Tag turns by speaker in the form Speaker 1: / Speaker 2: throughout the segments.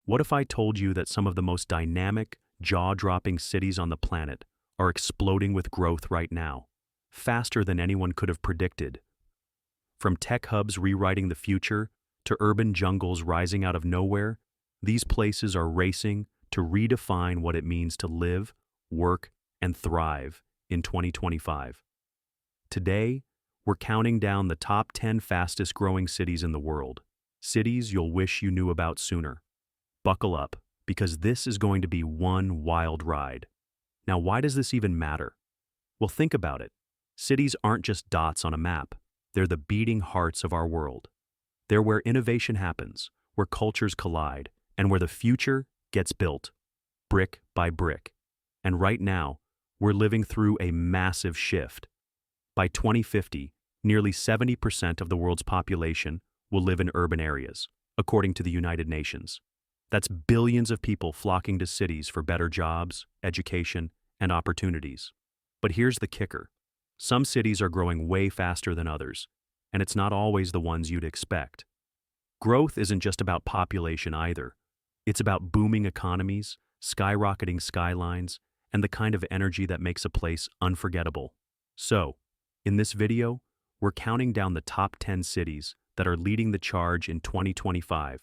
Speaker 1: What if I told you that some of the most dynamic, jaw-dropping cities on the planet are exploding with growth right now, faster than anyone could have predicted? From tech hubs rewriting the future to urban jungles rising out of nowhere, these places are racing to redefine what it means to live, work, and thrive in 2025. Today, we're counting down the top 10 fastest growing cities in the world, cities you'll wish you knew about sooner. Buckle up, because this is going to be one wild ride. Now, why does this even matter? Well, think about it. Cities aren't just dots on a map. They're the beating hearts of our world. They're where innovation happens, where cultures collide, and where the future gets built, brick by brick. And right now, we're living through a massive shift. By 2050, nearly 70% of the world's population will live in urban areas, according to the United Nations. That's billions of people flocking to cities for better jobs, education, and opportunities. But here's the kicker. Some cities are growing way faster than others, and it's not always the ones you'd expect. Growth isn't just about population either. It's about booming economies, skyrocketing skylines, and the kind of energy that makes a place unforgettable. So, in this video, we're counting down the top 10 cities that are leading the charge in 2025,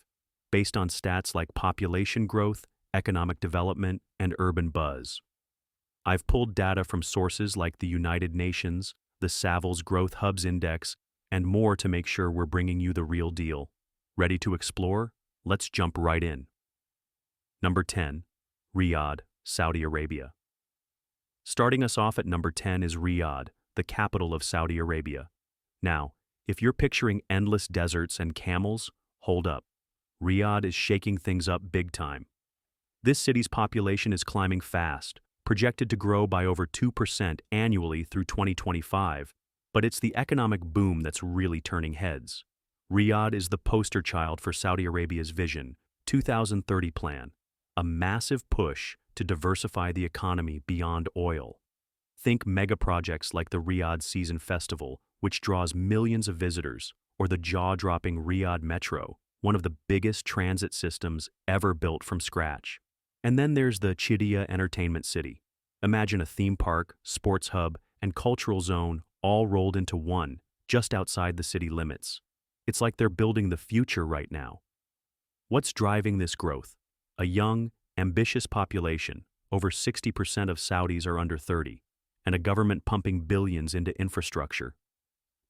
Speaker 1: based on stats like population growth, economic development, and urban buzz. I've pulled data from sources like the United Nations, the Savills Growth Hubs Index, and more to make sure we're bringing you the real deal. Ready to explore? Let's jump right in. Number 10. Riyadh, Saudi Arabia. Starting us off at number 10 is Riyadh, the capital of Saudi Arabia. Now, if you're picturing endless deserts and camels, hold up. Riyadh is shaking things up big time. This city's population is climbing fast, projected to grow by over 2% annually through 2025, but it's the economic boom that's really turning heads. Riyadh is the poster child for Saudi Arabia's Vision 2030 plan, a massive push to diversify the economy beyond oil. Think mega projects like the Riyadh Season Festival, which draws millions of visitors, or the jaw-dropping Riyadh Metro, one of the biggest transit systems ever built from scratch. And then there's the Qiddiya Entertainment City. Imagine a theme park, sports hub, and cultural zone all rolled into one, just outside the city limits. It's like they're building the future right now. What's driving this growth? A young, ambitious population. Over 60% of Saudis are under 30, and a government pumping billions into infrastructure.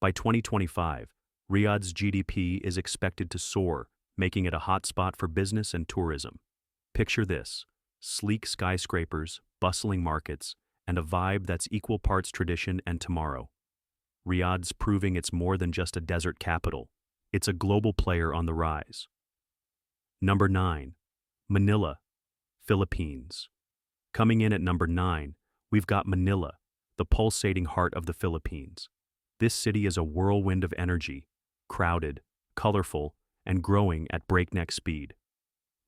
Speaker 1: By 2025, Riyadh's GDP is expected to soar, making it a hotspot for business and tourism. Picture this: sleek skyscrapers, bustling markets, and a vibe that's equal parts tradition and tomorrow. Riyadh's proving it's more than just a desert capital. It's a global player on the rise. Number 9. Manila, Philippines. Coming in at number 9, we've got Manila, the pulsating heart of the Philippines. This city is a whirlwind of energy, crowded, colorful, and growing at breakneck speed.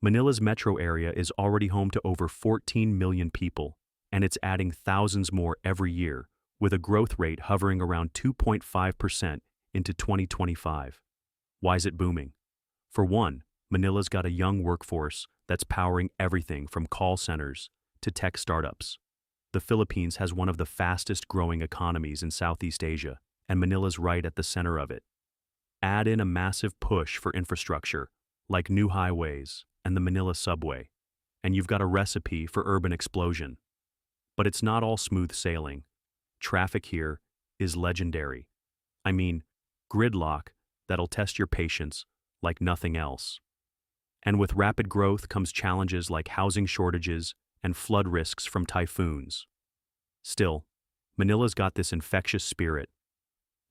Speaker 1: Manila's metro area is already home to over 14 million people, and it's adding thousands more every year, with a growth rate hovering around 2.5% into 2025. Why is it booming? For one, Manila's got a young workforce that's powering everything from call centers to tech startups. The Philippines has one of the fastest growing economies in Southeast Asia, and Manila's right at the center of it. Add in a massive push for infrastructure, like new highways and the Manila subway, and you've got a recipe for urban explosion. But it's not all smooth sailing. Traffic here is legendary. I mean, gridlock that'll test your patience like nothing else. And with rapid growth comes challenges like housing shortages and flood risks from typhoons. Still, Manila's got this infectious spirit.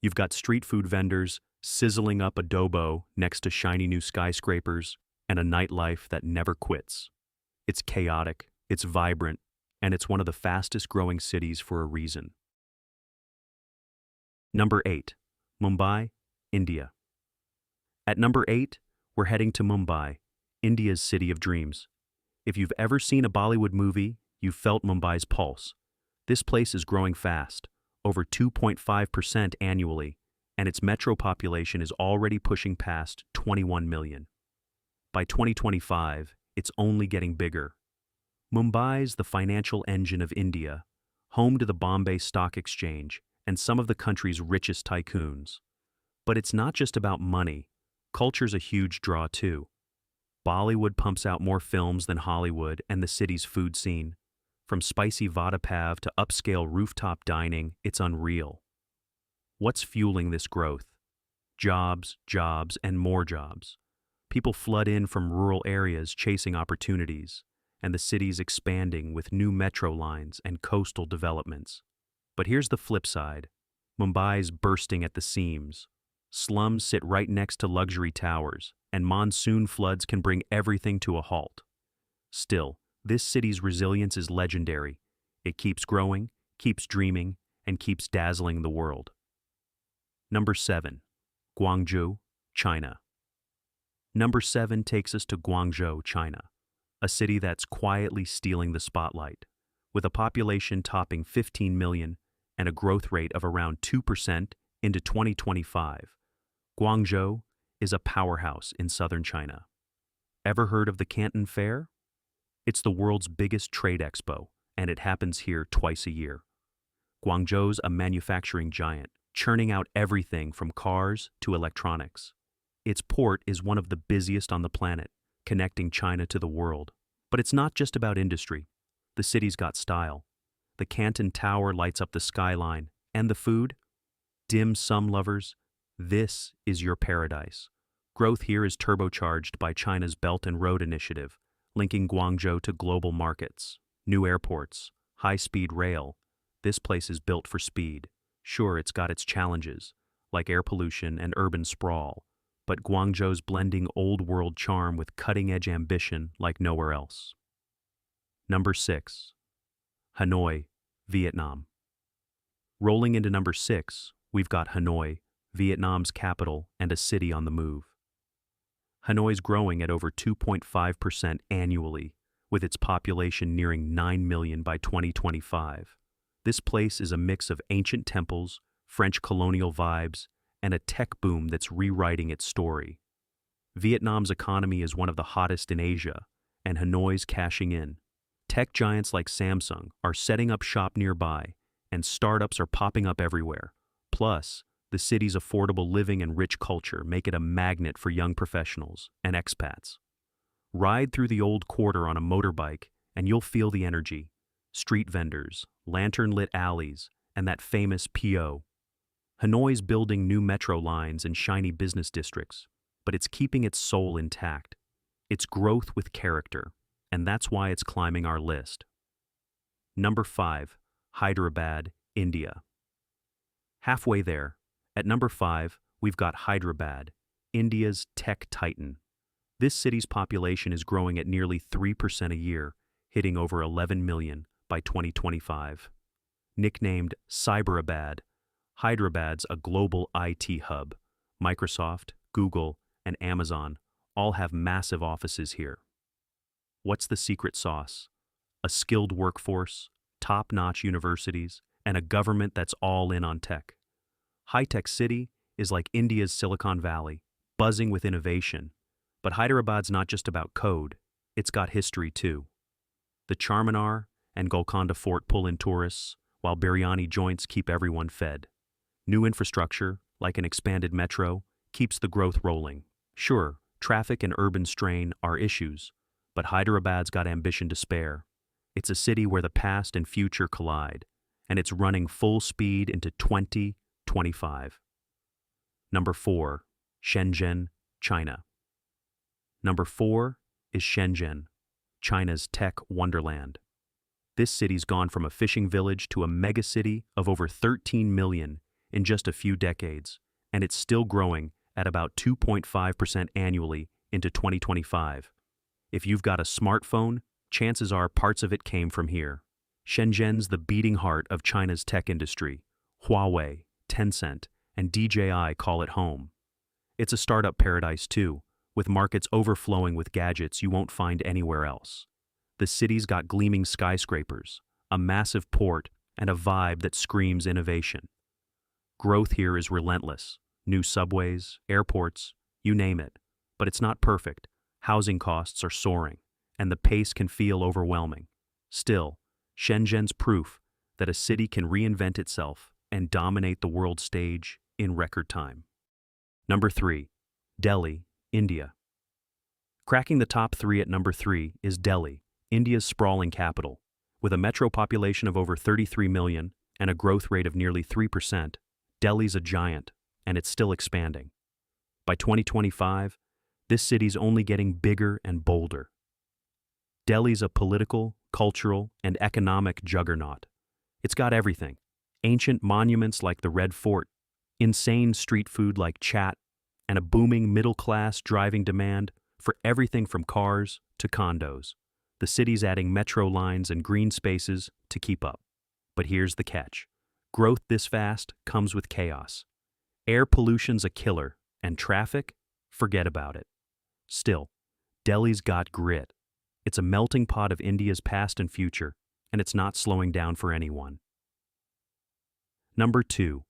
Speaker 1: You've got street food vendors sizzling up adobo next to shiny new skyscrapers and a nightlife that never quits. It's chaotic, it's vibrant, and it's one of the fastest growing cities for a reason. Number 8. Mumbai, India. At number 8, we're heading to Mumbai, India's city of dreams. If you've ever seen a Bollywood movie, you've felt Mumbai's pulse. This place is growing fast, over 2.5% annually, and its metro population is already pushing past 21 million. By 2025, it's only getting bigger. Mumbai's the financial engine of India, home to the Bombay Stock Exchange and some of the country's richest tycoons. But it's not just about money. Culture's a huge draw too. Bollywood pumps out more films than Hollywood and the city's food scene. From spicy vada pav to upscale rooftop dining, it's unreal. What's fueling this growth? Jobs, jobs, and more jobs. People flood in from rural areas chasing opportunities, and the city's expanding with new metro lines and coastal developments. But here's the flip side. Mumbai's bursting at the seams. Slums sit right next to luxury towers, and monsoon floods can bring everything to a halt. Still, this city's resilience is legendary. It keeps growing, keeps dreaming, and keeps dazzling the world. Number 7. Guangzhou, China. Number 7 takes us to Guangzhou, China, a city that's quietly stealing the spotlight. With a population topping 15 million and a growth rate of around 2% into 2025, Guangzhou is a powerhouse in southern China. Ever heard of the Canton Fair? It's the world's biggest trade expo, and it happens here twice a year. Guangzhou's a manufacturing giant, churning out everything from cars to electronics. Its port is one of the busiest on the planet, connecting China to the world. But it's not just about industry. The city's got style. The Canton Tower lights up the skyline, and the food? Dim sum lovers, this is your paradise. Growth here is turbocharged by China's Belt and Road Initiative, linking Guangzhou to global markets, new airports, high-speed rail. This place is built for speed. Sure, it's got its challenges, like air pollution and urban sprawl, but Guangzhou's blending old-world charm with cutting-edge ambition like nowhere else. Number 6. Hanoi, Vietnam. Rolling into number 6, we've got Hanoi, Vietnam's capital and a city on the move. Hanoi's growing at over 2.5% annually, with its population nearing 9 million by 2025. This place is a mix of ancient temples, French colonial vibes, and a tech boom that's rewriting its story. Vietnam's economy is one of the hottest in Asia, and Hanoi's cashing in. Tech giants like Samsung are setting up shop nearby, and startups are popping up everywhere. Plus, the city's affordable living and rich culture make it a magnet for young professionals and expats. Ride through the old quarter on a motorbike, and you'll feel the energy. Street vendors, lantern-lit alleys, and that famous PO. Hanoi's building new metro lines and shiny business districts, but it's keeping its soul intact. It's growth with character, and that's why it's climbing our list. Number 5. Hyderabad, India. Halfway there, at number 5, we've got Hyderabad, India's tech titan. This city's population is growing at nearly 3% a year, hitting over 11 million by 2025. Nicknamed Cyberabad, Hyderabad's a global IT hub. Microsoft, Google, and Amazon all have massive offices here. What's the secret sauce? A skilled workforce, top-notch universities, and a government that's all in on tech. High-tech city is like India's Silicon Valley, buzzing with innovation. But Hyderabad's not just about code, it's got history too. The Charminar and Golconda Fort pull in tourists, while biryani joints keep everyone fed. New infrastructure, like an expanded metro, keeps the growth rolling. Sure, traffic and urban strain are issues, but Hyderabad's got ambition to spare. It's a city where the past and future collide, and it's running full speed into 2025. Number 4. Shenzhen, China. Number 4 is Shenzhen, China's tech wonderland. This city's gone from a fishing village to a megacity of over 13 million in just a few decades, and it's still growing at about 2.5% annually into 2025. If you've got a smartphone, chances are parts of it came from here. Shenzhen's the beating heart of China's tech industry. Huawei, Tencent, and DJI call it home. It's a startup paradise too, with markets overflowing with gadgets you won't find anywhere else. The city's got gleaming skyscrapers, a massive port, and a vibe that screams innovation. Growth here is relentless. New subways, airports, you name it. But it's not perfect. Housing costs are soaring, and the pace can feel overwhelming. Still, Shenzhen's proof that a city can reinvent itself and dominate the world stage in record time. Number 3. Delhi, India. Cracking the top 3 at number 3 is Delhi, India's sprawling capital. With a metro population of over 33 million and a growth rate of nearly 3%, Delhi's a giant, and it's still expanding. By 2025, this city's only getting bigger and bolder. Delhi's a political, cultural, and economic juggernaut. It's got everything: ancient monuments like the Red Fort, insane street food like chaat, and a booming middle-class driving demand for everything from cars to condos. The city's adding metro lines and green spaces to keep up. But here's the catch. Growth this fast comes with chaos. Air pollution's a killer, and traffic? Forget about it. Still, Delhi's got grit. It's a melting pot of India's past and future, and it's not slowing down for anyone. Number 2.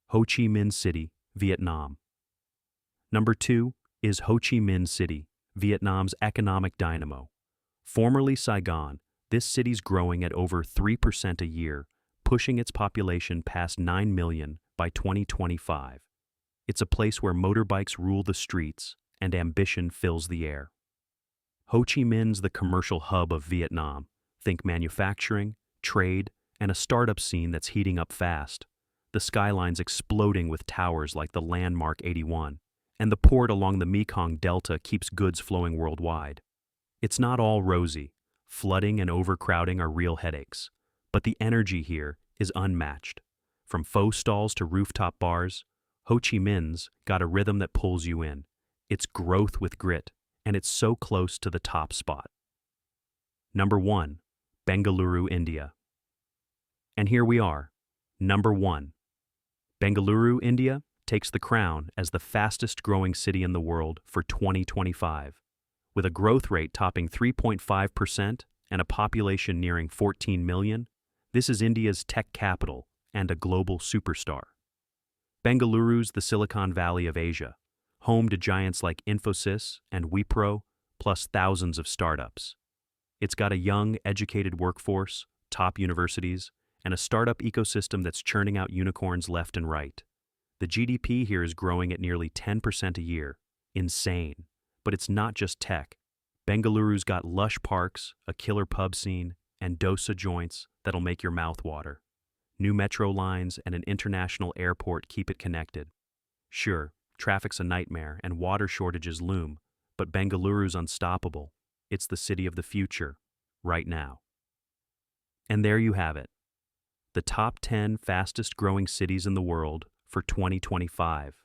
Speaker 1: Ho Chi Minh City, Vietnam. Number 2 is Ho Chi Minh City, Vietnam's economic dynamo. Formerly Saigon, this city's growing at over 3% a year, pushing its population past 9 million by 2025. It's a place where motorbikes rule the streets and ambition fills the air. Ho Chi Minh's the commercial hub of Vietnam. Think manufacturing, trade, and a startup scene that's heating up fast. The skyline's exploding with towers like the landmark 81, and the port along the Mekong Delta keeps goods flowing worldwide. It's not all rosy. Flooding and overcrowding are real headaches. But the energy here is unmatched. From faux stalls to rooftop bars, Ho Chi Minh's got a rhythm that pulls you in. It's growth with grit, and it's so close to the top spot. Number 1. Bengaluru, India. And here we are. Number 1. Bengaluru, India takes the crown as the fastest growing city in the world for 2025. With a growth rate topping 3.5% and a population nearing 14 million, this is India's tech capital and a global superstar. Bengaluru's the Silicon Valley of Asia, home to giants like Infosys and Wipro, plus thousands of startups. It's got a young, educated workforce, top universities, and a startup ecosystem that's churning out unicorns left and right. The GDP here is growing at nearly 10% a year. Insane. But it's not just tech. Bengaluru's got lush parks, a killer pub scene, and dosa joints that'll make your mouth water. New metro lines and an international airport keep it connected. Sure, traffic's a nightmare and water shortages loom, but Bengaluru's unstoppable. It's the city of the future, right now. And there you have it. The top 10 fastest growing cities in the world for 2025.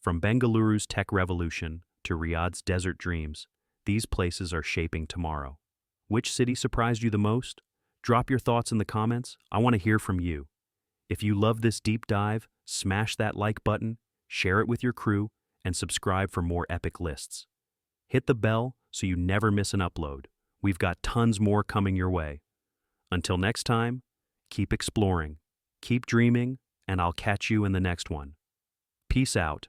Speaker 1: From Bengaluru's tech revolution to Riyadh's desert dreams, these places are shaping tomorrow. Which city surprised you the most? Drop your thoughts in the comments. I want to hear from you. If you love this deep dive, smash that like button, share it with your crew, and subscribe for more epic lists. Hit the bell so you never miss an upload. We've got tons more coming your way. Until next time, keep exploring, keep dreaming, and I'll catch you in the next one. Peace out.